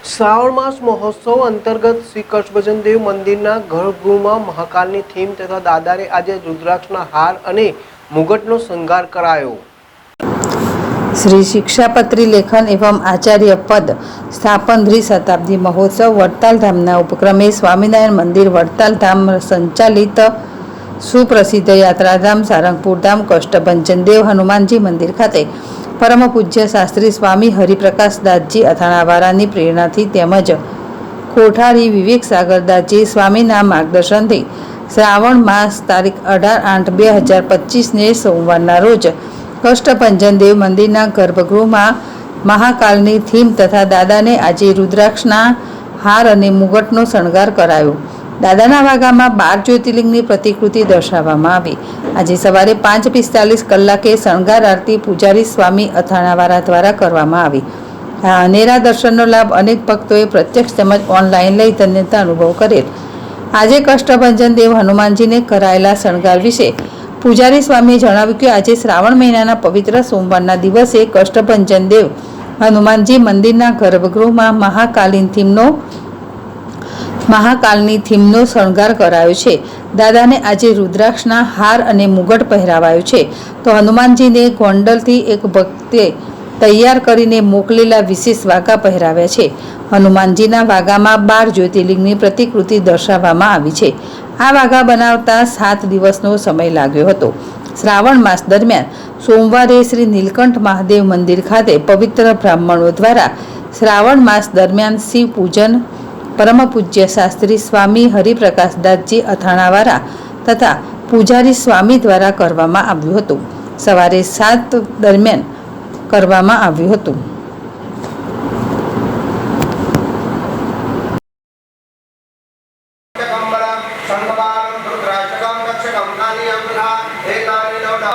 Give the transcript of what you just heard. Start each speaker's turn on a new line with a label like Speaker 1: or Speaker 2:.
Speaker 1: શ્રાવણ માસ મહોત્સવ અંતર્ગત શ્રી કચ્છભજન દેવ મંદિરના ગર્ભગૃહમાં મહાકાલની થીમ તથા દાદારે આજે રુદ્રાક્ષના હાર અને મુગટનો શણગાર કરાયો।
Speaker 2: श्री शिक्षापत्री लेखन एवं आचार्य पद स्थापन शताब्दी महोत्सव वडताल धामना उपक्रमे स्वामीनारायण मंदिर वडताल धाम संचालित सुप्रसिद्ध यात्राधाम सारंगपुर धाम कष्टभंजन देव हनुमानजी मंदिर खाते परम पूज्य शास्त्री स्वामी हरिप्रकाश दासजी અથાણાવાળાની પ્રેરણાથી તેમજ કોઠારી વિવેક સાગર દાસજી સ્વામીના માર્ગદર્શનથી શ્રાવણ માસ તારીખ 18/8/2025 ને સોમવારના રોજ કષ્ટભંજન દેવ મંદિરના ગર્ભગૃહમાં મહાકાલની થીમ તથા દાદાને આજે રુદ્રાક્ષના હાર અને મુગટનો શણગાર કરાયો। દાદાના વાગામાં 12 જ્યોતિર્લિંગની પ્રતિકૃતિ દર્શાવવામાં આવી। આજે સવારે 5:45 કલાકે શણગાર આરતી પૂજારી સ્વામી અથાણાવાળા દ્વારા કરવામાં આવી। આ અનેરા દર્શનનો લાભ અનેક ભક્તોએ પ્રત્યક્ષ તેમજ ઓનલાઈન લઈ ધન્યતા અનુભવ કરેલ। આજે કષ્ટભંજન દેવ હનુમાનજીને કરાયેલા શણગાર વિશે પૂજારી સ્વામીએ જણાવ્યું કે આજે શ્રાવણ મહિનાના પવિત્ર સોમવારના દિવસે કષ્ટભંજન દેવ હનુમાનજી મંદિરના ગર્ભગૃહમાં મહાકાલની થીમનો શણગાર કરાયો છે। દાદાને આજે રુદ્રાક્ષના હાર અને મુગટ પહેરાવાયો છે તો હનુમાનજીને ગોંડલથી એક ભક્તે તૈયાર કરીને મોકલેલા વિશેષ વાઘા પહેરાવ્યા છે। હનુમાનજીના વાઘામાં 12 જ્યોતિર્લિંગની પ્રતિકૃતિ દર્શાવવામાં આવી છે। આ વાઘા બનાવતા 7 દિવસનો સમય લાગ્યો હતો। શ્રાવણ માસ દરમિયાન સોમવારે શ્રી નીલકંઠ મહાદેવ મંદિર ખાતે પવિત્ર બ્રાહ્મણો દ્વારા શ્રાવણ માસ દરમિયાન શિવ પૂજન પરમ પૂજ્ય શાસ્ત્રી સ્વામી હરિપ્રકાશ દાસજી અથાણાવાળા તથા પૂજારી સ્વામી દ્વારા કરવામાં આવ્યું હતું। સવારે 7 દરમિયાન કરવામાં આવ્યું હતું।
Speaker 3: संगवान रुद्राक्षकं दक्षकं नालियं विधा एतानि नवदा